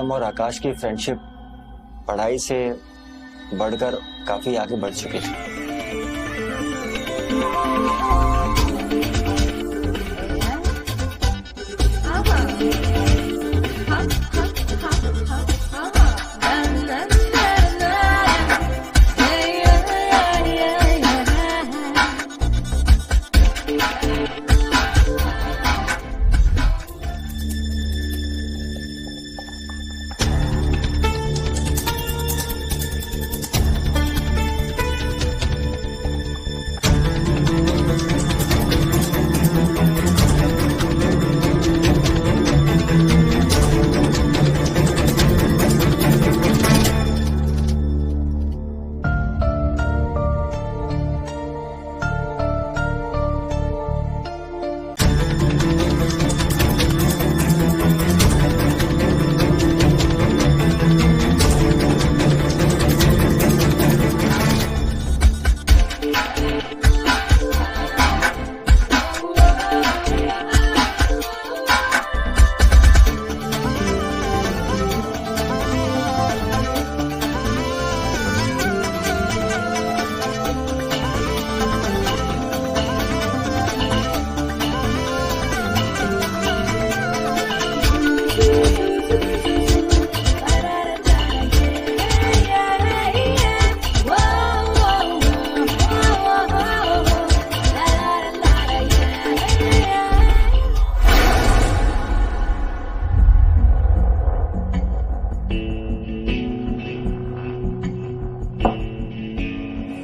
नीलम और आकाश की फ्रेंडशिप पढ़ाई से बढ़कर काफी आगे बढ़ चुकी थी।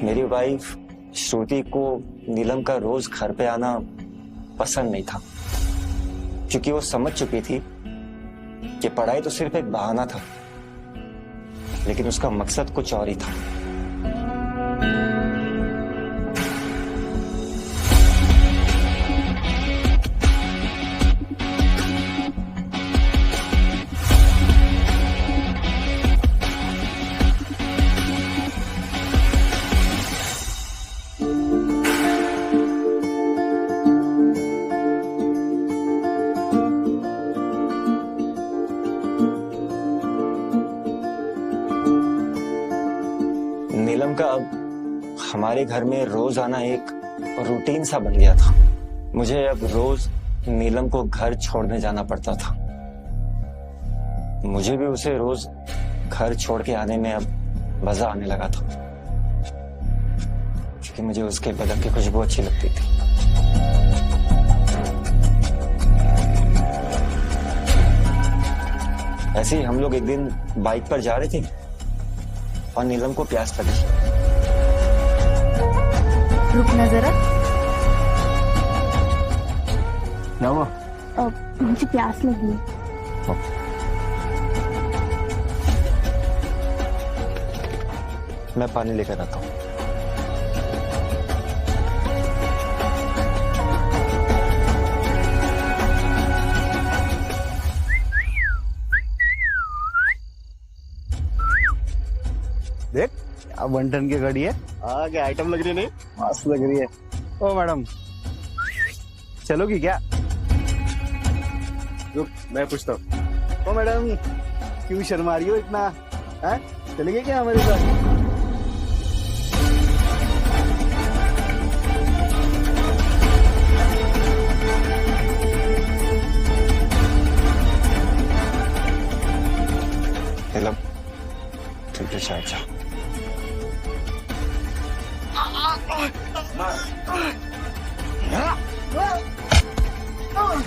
मेरी वाइफ श्रुति को नीलम का रोज घर पे आना पसंद नहीं था, क्योंकि वो समझ चुकी थी कि पढ़ाई तो सिर्फ एक बहाना था, लेकिन उसका मकसद कुछ और ही था। नीलम का अब हमारे घर में रोज आना एक रूटीन सा बन गया था। मुझे अब रोज नीलम को घर छोड़ने जाना पड़ता था। मुझे भी उसे रोज घर छोड़ के आने में अब मजा आने लगा था, क्योंकि मुझे उसके बदन की खुशबू अच्छी लगती थी। ऐसे ही हम लोग एक दिन बाइक पर जा रहे थे और नीलम को प्यास लगी। रुकना जरा। क्या हुआ? मुझे प्यास लगी है। मैं पानी लेकर आता हूँ। देख क्या 1 टन की गाड़ी है। हाँ, क्या आइटम लग रही है? नहीं मस्त लग रही है। ओ मैडम, चलोगी क्या? रुक, मैं पूछता हूँ। ओ मैडम, क्यों शर्मा रही हो इतना? हैं? चलेंगे क्या हमारे साथ? नीलम, ठीक है, चाचा।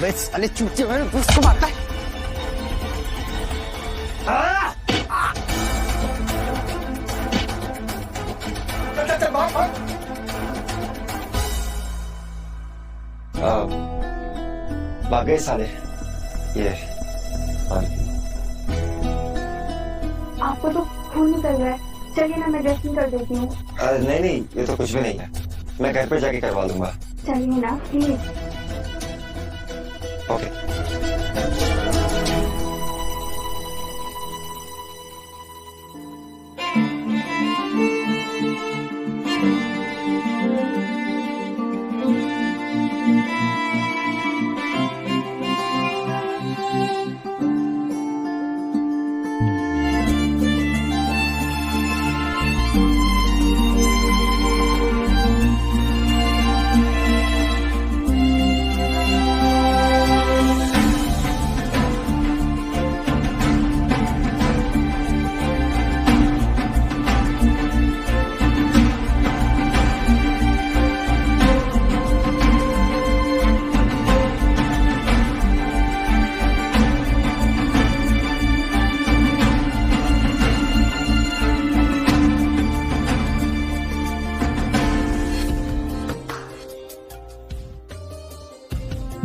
बस साले चूचे मेरे दोस्त को मारता है। भागे साले। ये आपको तो खून निकल रहा है। चलिए ना, मैं ड्रेसिंग कर देती हूँ। नहीं नहीं, ये तो कुछ भी नहीं है, मैं घर पे जाके करवा लूंगा। चलिए ना प्लीज। ओके।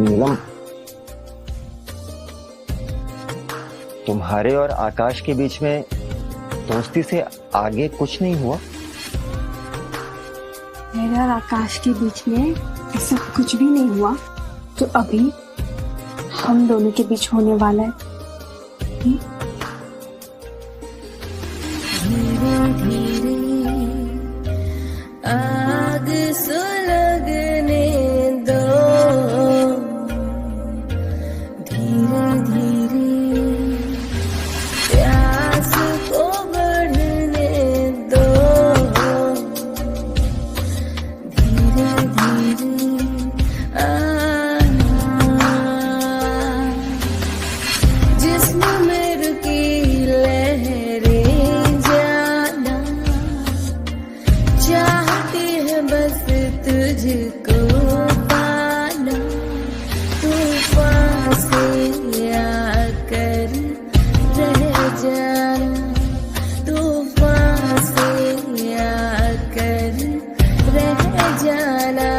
नीलम, तुम्हारे और आकाश के बीच में दोस्ती से आगे कुछ नहीं हुआ? मेरे और आकाश के बीच में ऐसा कुछ भी नहीं हुआ जो अभी हम दोनों के बीच होने वाला है। आग सुलगने दो, धीरे धीरे प्यास को बढ़ने दो, धीरे धीरे जिस्म में रुकी लहरें जाना चाहती है बस तुझको पाना, तूफान से आकर रह जाना, तूफान से आकर रह जाना,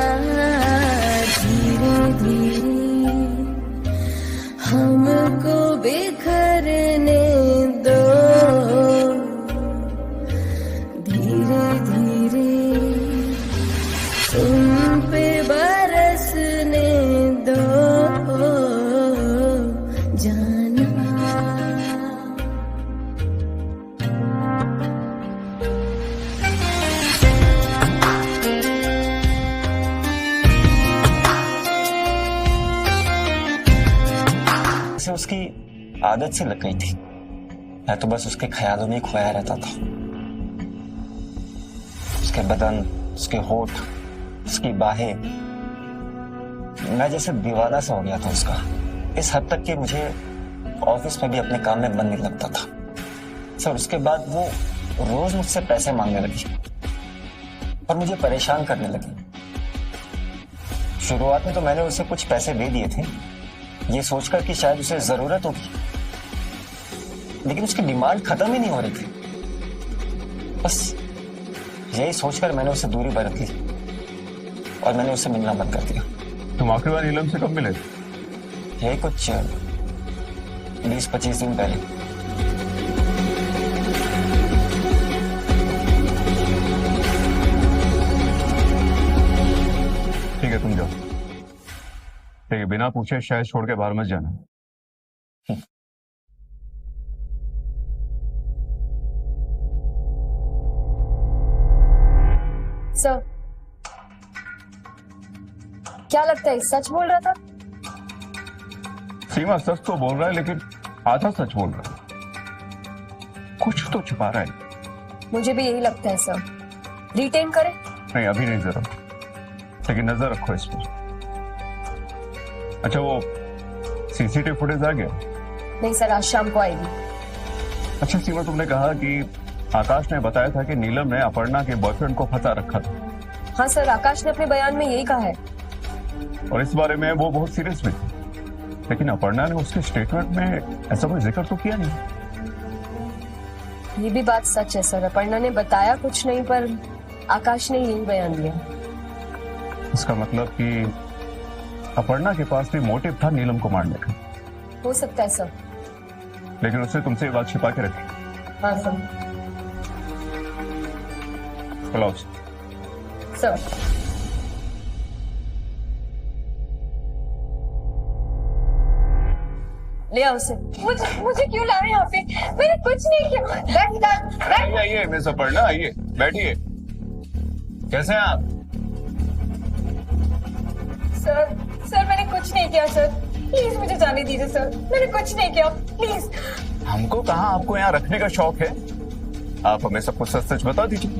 धीरे धीरे हमको बिखरने दो, धीरे धीरे तुम पे बरसने दो जाना। उसे उसकी आदत से लग गई थी। मैं तो बस उसके ख्यालों में खोया रहता था। उसके बदन, उसके होठ, उसकी बाहें, मैं जैसे दीवाना सा हो गया था उसका। इस हद तक कि मुझे ऑफिस में भी अपने काम में मन नहीं लगता था। सर, उसके बाद वो रोज मुझसे पैसे मांगने लगी और मुझे परेशान करने लगी। शुरुआत में तो मैंने उसे कुछ पैसे दे दिए थे, ये सोचकर कि शायद उसे जरूरत होगी, लेकिन उसकी डिमांड खत्म ही नहीं हो रही थी। बस यही सोचकर मैंने उससे दूरी बरत ली और मैंने उससे मिलना बंद कर दिया। तुम आखिरी बार नीलम से कब मिले? यही कुछ 20-25 दिन पहले। ठीक है, तुम जाओ, लेकिन बिना पूछे शायद छोड़ के बाहर मत जाना। सर, क्या लगता है सच बोल रहा था? सीमा सच तो बोल रहा है, लेकिन आधा सच बोल रहा है। कुछ तो छुपा रहा है। मुझे भी यही लगता है सर। रिटेन करें? नहीं, अभी नहीं जरा, लेकिन नजर रखो इस पर। अच्छा, वो सीसीटीवी फुटेज आ गया? नहीं सर, आज शाम को आएगी। अच्छा सीमा, तुमने कहा कि आकाश ने बताया था कि नीलम ने अपर्णा के बॉयफ्रेंड को फंसा रखा था। हाँ सर, आकाश ने अपने बयान में यही कहा है। और इस बारे में वो बहुत सीरियस भी थी, लेकिन अपर्णा ने उसके स्टेटमेंट में ऐसा कोई जिक्र तो किया नहीं। ये भी बात सच है सर, अपर्णा ने बताया कुछ नहीं, पर आकाश ने यही बयान दिया। इसका मतलब कि अपर्णा के पास भी मोटिव था नीलम को मारने का। हो सकता है सर, लेकिन उसने तुमसे ये बात छिपा के रखी। हाँ सर। बुलाओ सर, ले आओ उसे। मुझे क्यों ला रहे हैं यहाँ पे? मैंने कुछ नहीं किया। आइए मिस अपर्णा, आइए बैठिए। कैसे हैं आप? सर मैंने कुछ नहीं किया सर, प्लीज मुझे जाने दीजिए सर, मैंने कुछ नहीं किया, प्लीज। हमको कहाँ आपको यहाँ रखने का शौक है? आप हमें सब कुछ सच सच बता दीजिए,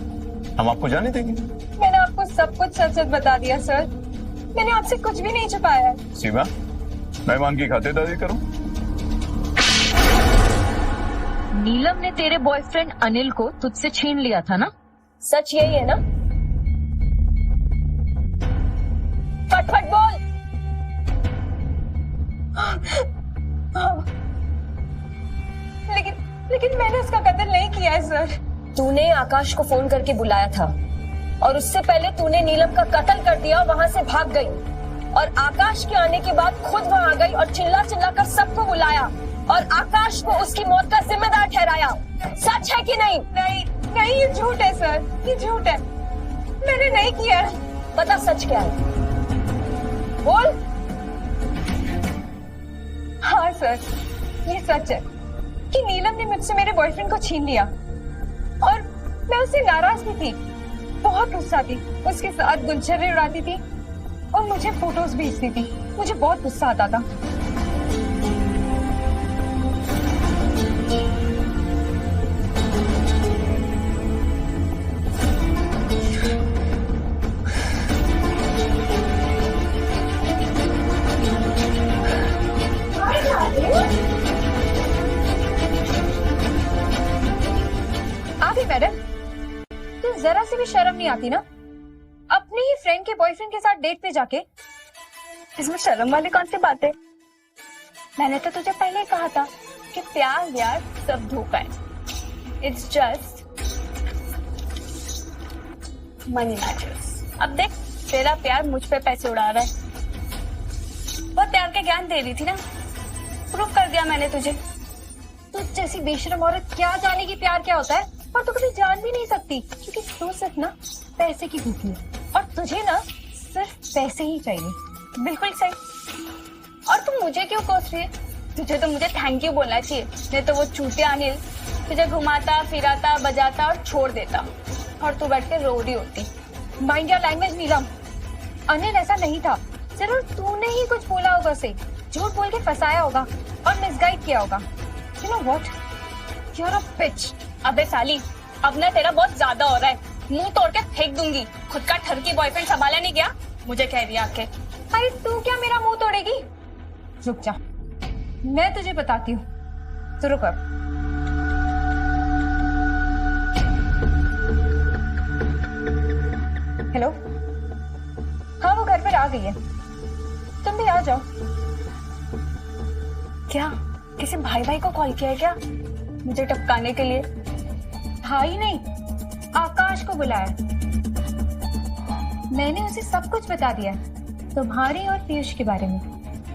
हम आपको जाने देंगे। मैंने आपको सब कुछ सच सच बता दिया सर, मैंने आपसे कुछ भी नहीं छुपाया है। सीमा, मेहमान की खातिरदारी करूं? नीलम ने तेरे बॉयफ्रेंड अनिल को तुझसे छीन लिया था ना? सच यही है ना? फटफट बोल। लेकिन मैंने उसका कत्ल नहीं किया है सर। तूने आकाश को फोन करके बुलाया था और उससे पहले तूने नीलम का कत्ल कर दिया और वहां से भाग गई। और आकाश के आने के बाद खुद वहां आ गई और चिल्ला चिल्ला कर सबको बुलाया और आकाश को उसकी मौत का जिम्मेदार ठहराया। सच है कि नहीं? नहीं नहीं, ये झूठ है सर, ये झूठ है, मैंने नहीं किया है। बता सच क्या है, बोल। हाँ सर, ये सच है कि नीलम ने मुझसे मेरे बॉयफ्रेंड को छीन लिया और मैं उससे नाराज भी थी, बहुत गुस्सा थी, उसके साथ गुलछर्रे उड़ाती थी और मुझे फोटोज भेजती थी। मुझे बहुत गुस्सा आता था। अभी मैडम, तो जरा सी भी शर्म नहीं आती ना अपने ही फ्रेंड के बॉयफ्रेंड के साथ डेट पे जाके? इसमें शर्म वाली कौन सी बात है? मैंने तो तुझे पहले ही कहा था कि प्यार व्यार सब धोखा है। It's just money matters. अब देख, तेरा प्यार मुझ पे पैसे उड़ा रहा है। बहुत प्यार का ज्ञान दे रही थी ना, प्रूफ कर दिया मैंने तुझे। तुझ जैसी बेशरम औरत क्या जानेगी प्यार क्या होता है, और तू कभी जान भी नहीं सकती, क्योंकि तू सिर्फ ना पैसे की भूखी है और तुझे ना सिर्फ पैसे ही चाहिए। बिल्कुल सही। और तू मुझे क्यों कोस रही है? तुझे तो मुझे थैंक यू बोलना चाहिए, नहीं तो वो चूतिया अनिल तुझे घुमाता फिराता बजाता और छोड़ देता और तू बैठ के रो रही होती। माइंड योर लैंग्वेज नीलम, अनिल ऐसा नहीं था, जरूर तूने ही कुछ बोला होगा उसे, झूठ बोल के फंसाया होगा और मिसगाइड किया होगा। You know what, you are a bitch. अबे साली, अब ना तेरा बहुत ज्यादा हो रहा है, मुंह तोड़ के फेंक दूंगी। खुद का ठरकी बॉयफ्रेंड संभाला नहीं गया, मुझे कह रही आके। अरे तू क्या मेरा मुंह तोड़ेगी? रुक जा, मैं तुझे बताती हूँ, तो रुक। हेलो, हाँ वो घर पर आ गई है, तुम भी आ जाओ। क्या किसी भाई को कॉल किया है क्या मुझे टपकाने के लिए? भाई नहीं, आकाश को बुलाया। मैंने उसे सब कुछ बता दिया तुम्हारे और पीयूष के बारे में।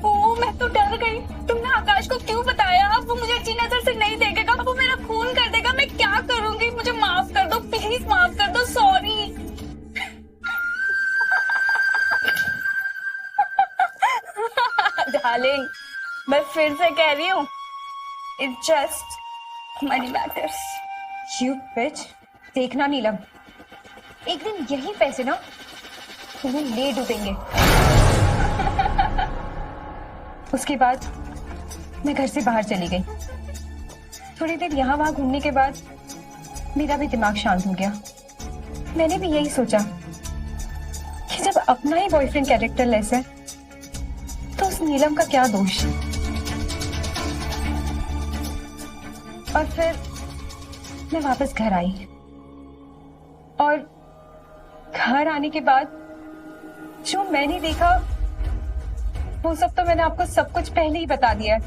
ओ, मैं तो डर गई। तुमने आकाश को क्यों बताया? अब वो मुझे अच्छी नजर से नहीं देखेगा, अब वो मेरा खून कर देगा। मैं क्या करूंगी? मुझे माफ कर दो, प्लीज माफ कर दो। सॉरी। डार्लिंग, मैं फिर से कह रही हूँ, it's just money matters. You बिच। देखना नीलम, एक दिन यही पैसे ना तुम्हें ले डूबेंगे। उसके बाद मैं घर से बाहर चली गई। थोड़ी देर यहाँ वहां घूमने के बाद मेरा भी दिमाग शांत हो गया। मैंने भी यही सोचा कि जब अपना ही बॉयफ्रेंड कैरेक्टर लेस है तो उस नीलम का क्या दोष। और फिर मैं वापस घर आई और घर आने के बाद जो मैंने देखा वो सब तो मैंने आपको सब कुछ पहले ही बता दिया है।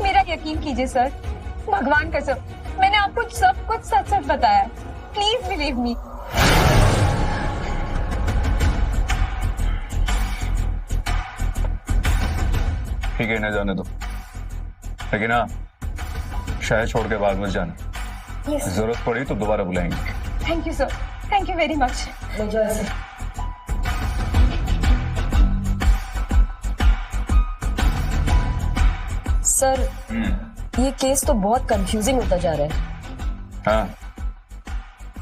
मेरा यकीन कीजिए सर, भगवान कसम, मैंने आपको सब कुछ सच सच बताया। Please believe me. ठीक है, इन्हें जाने दो, लेकिन हाँ, शहर छोड़ के बाद मत जाना। Yes. जरूरत पड़ी तो दोबारा बुलाएंगे। Thank you sir, thank you very much. Sir, ये केस तो बहुत कंफ्यूजिंग होता जा रहा है। हाँ,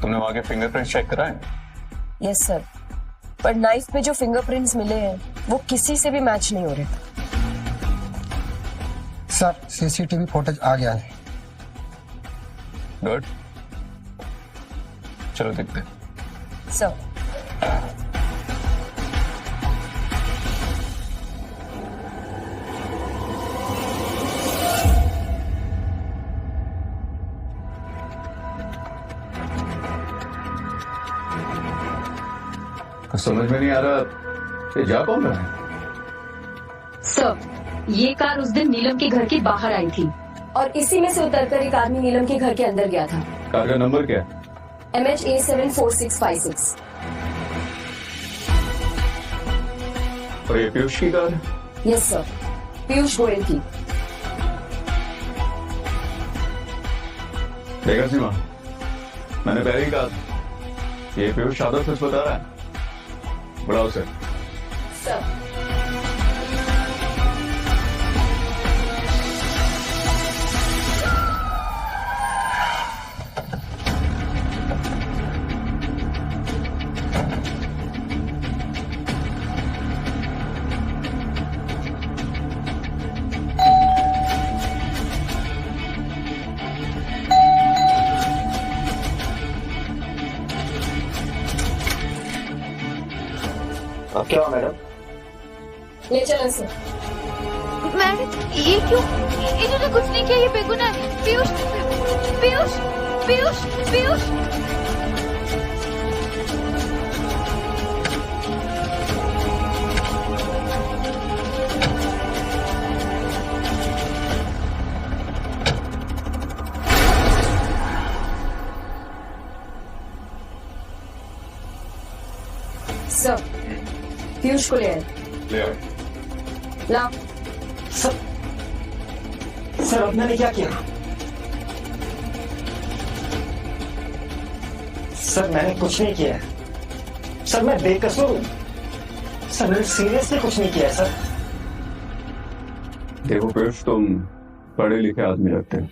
तुमने वहां के फिंगरप्रिंट चेक कराए? यस सर, पर नाइफ पे जो फिंगरप्रिंट्स मिले हैं वो किसी से भी मैच नहीं हो रहे। सर, सीसीटीवी फुटेज आ गया है। गुड, चलो देखते। सर, समझ में नहीं आ रहा ये जा कौन रहा है? सर, ये कार उस दिन नीलम के घर के बाहर आई थी और इसी में से उतरकर एक आदमी नीलम के घर के अंदर गया था। कार का नंबर क्या है? MH A74656। और ये पीयूष की कार है? यस सर, पीयूष गोयल की। देखा सीमा, मैंने पहले ही कहा था, ये पीयूष शादा सच बता रहा है। बुलाओ सर। सर अब क्या हुआ मैडम? ले चलो सर। मैडम ये क्यों? इन्होंने कुछ नहीं किया, ये बेगुनाह है। पीयूष पीयूष पीयूष पीयूष सर पीयूष को ले आए। ले आओ। ला। सर सर अब मैंने क्या किया? सर मैंने कुछ नहीं किया है। सर मैं बेकसूर हूं। सर मैंने सीरियसली कुछ नहीं किया है सर। देखो पीयूष, तुम पढ़े लिखे आदमी लगते हो।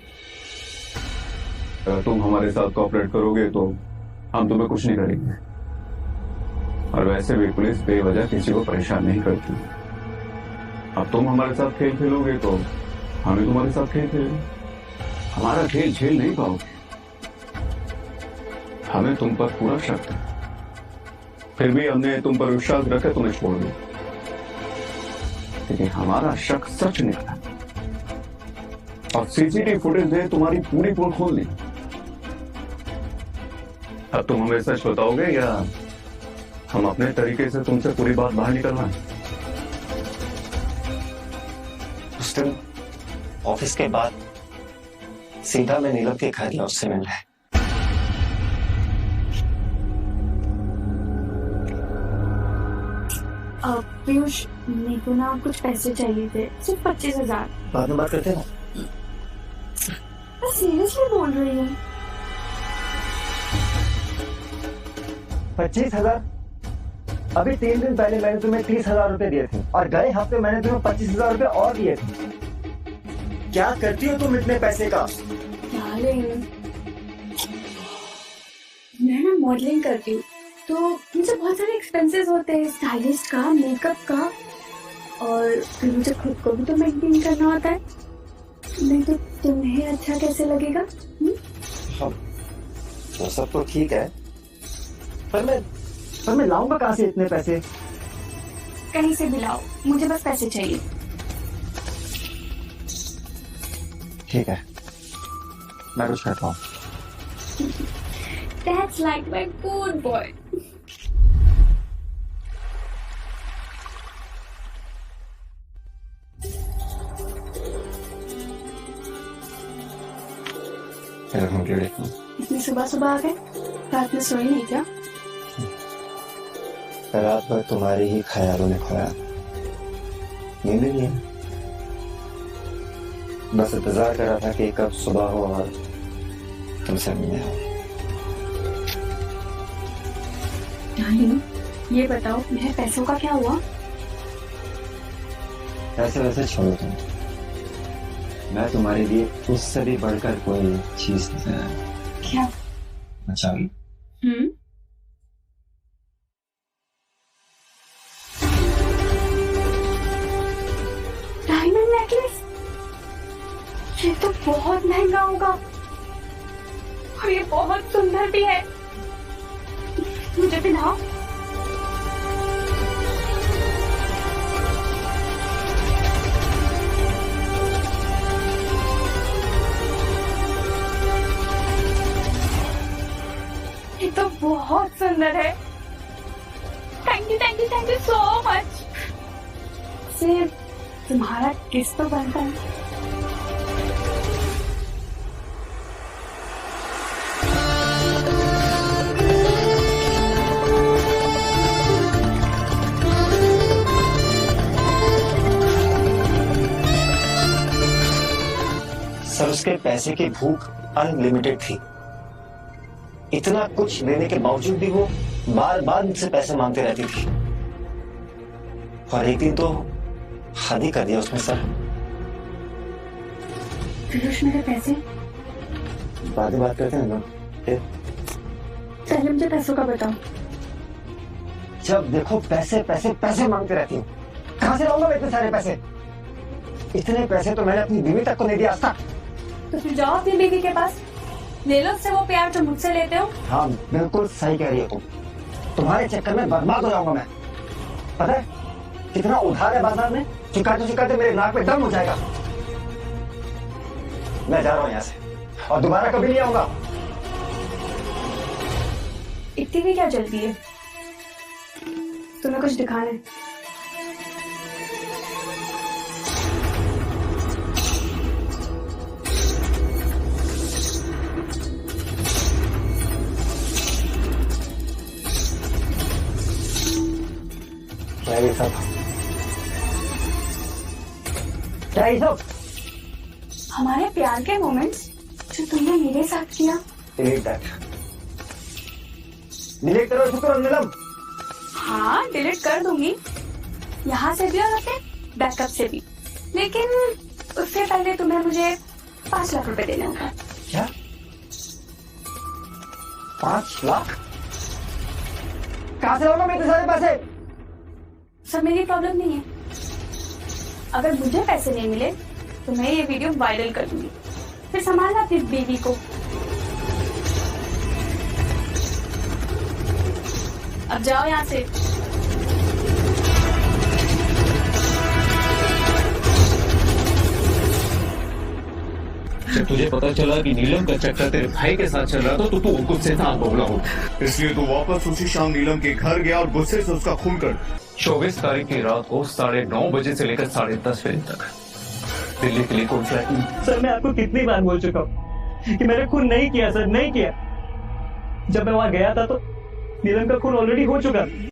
अगर तुम हमारे साथ कोऑपरेट करोगे तो हम तुम्हें कुछ नहीं करेंगे। और वैसे भी पुलिस बेवजह किसी को परेशान नहीं करती। अब तुम हमारे साथ खेल खेलोगे तो हमें तुम्हारे साथ खेल खेलेंगे। हमारा खेल झेल नहीं पाओगे। हमें तुम पर पूरा शक है, फिर भी हमने तुम पर विश्वास रखा, तुम्हें छोड़ दिया। लेकिन हमारा शक सच निकला और सीसीटीवी फुटेज ने तुम्हारी पूरी पोल खोल दी। अब तुम हमें सच बताओगे या हम अपने तरीके से तुमसे पूरी बात बाहर निकलवाएं? उस दिन ऑफिस के बाद सीधा मैं नीलम के घर गया उससे मिलने। पीयूष मेरे को ना कुछ पैसे चाहिए थे, सिर्फ 25,000। बाद में बात करते हैं। मैं सीरियसली बोल रही हूँ। 25,000? अभी 3 दिन पहले मैंने तुम्हें 30,000 रुपए दिए थे और गए हफ्ते मैंने तुम्हें 25,000 रुपए और दिए थे। क्या करती हो तुम इतने पैसे का? डार्लिंग, मैं ना मॉडलिंग करती हूँ तो मुझे बहुत सारे एक्सपेंसेस होते हैं, स्टाइलिस्ट का, मेकअप का, और फिर मुझे खुद को भी तो मेंटेन करना होता है। नहीं तो तुम्हें अच्छा कैसे लगेगा? वो सब तो ठीक है, पर मैं लाऊंगा कहाँ से इतने पैसे? कहीं से भी लाओ, मुझे बस पैसे चाहिए। ठीक है, मैं कुछ करता हूँ। That's like my good boy. इतनी सुबह सुबह आ गए? रात में सोई नहीं क्या? रात भर तुम्हारे ही ख्यालों ने खोया, नींद नहीं है। बस इंतजार कर रहा था कि कब सुबह हो और तुमसे मिलने आओ। डार्लिंग, ये बताओ मेरे पैसों का क्या हुआ? ऐसे वैसे छोड़ो तुम, मैं तुम्हारे लिए उससे भी बढ़कर कोई चीज नहीं है। क्या? मचावी। Diamond necklace? ये तो बहुत महंगा होगा और ये बहुत सुंदर भी है। मुझे दिलाओ। ये तो बहुत सुंदर है। Thank you so much. सिर्फ तुम्हारा किस तो बनता है। उसके पैसे की भूख अनलिमिटेड थी। इतना कुछ लेने के बावजूद भी वो बार बार मुझसे पैसे मांगती रहती थी। और एक दिन तो हद ही कर दिया उसने सर। पीयूष, मेरे पैसे बाद में बात करते हैं ना। पहले मुझे पैसों का बताओ। जब देखो पैसे पैसे पैसे मांगते रहती हूँ। कहाँ से लाऊंगा मैं इतने सारे पैसे? इतने पैसे तो मैंने अपनी बीवी तक को नहीं दिया आज तक। तो फिर जाओ अपनी बीवी के पास, ले लो उससे वो प्यार जो मुझसे लेते हो। हाँ बिल्कुल सही कह रही हो तुम। तुम्हारे चक्कर में बर्बाद हो जाऊंगा मैं। पता है कितना उधार है बाजार में? चुकाते मेरे नाक पे दम हो जाएगा। मैं जा रहा हूँ यहाँ से और दोबारा कभी नहीं आऊंगा। इतनी भी क्या जल्दी है? तुम्हें कुछ दिखाना है? क्या ये सब? क्या ये सब? हमारे प्यार के मोमेंट्स जो तुमने मेरे साथ किया। Delete that. डिलीट करो इसको तुरंत नीलम। हाँ डिलीट कर दूंगी, यहाँ से भी और अपने बैकअप से भी। लेकिन उससे पहले तुम्हें मुझे 5 लाख रुपए देने होगा। क्या? 5 लाख? कहाँ से लाऊंगा मैं इतने सारे पैसे? सब मेरी प्रॉब्लम नहीं है। अगर मुझे पैसे नहीं मिले तो मैं ये वीडियो वायरल कर दूंगी, फिर संभालना अपनी बीवी को। अब जाओ यहाँ से। जब तुझे पता चला कि नीलम का चक्कर तेरे भाई के साथ चल रहा था तो तू गुस्से से आग बबूला हो। इसलिए तू वापस उसी शाम नीलम के घर गया और गुस्से से उसका खून कर। 24 तारीख की रात को 9:30 बजे से लेकर 10:30 बजे तक दिल्ली के लिए कोई फ्लाइट नहीं। सर मैं आपको कितनी बार बोल चुका हूँ कि मैंने खून नहीं किया सर, नहीं किया। जब मैं वहां गया था तो नीलम का खून ऑलरेडी हो चुका था।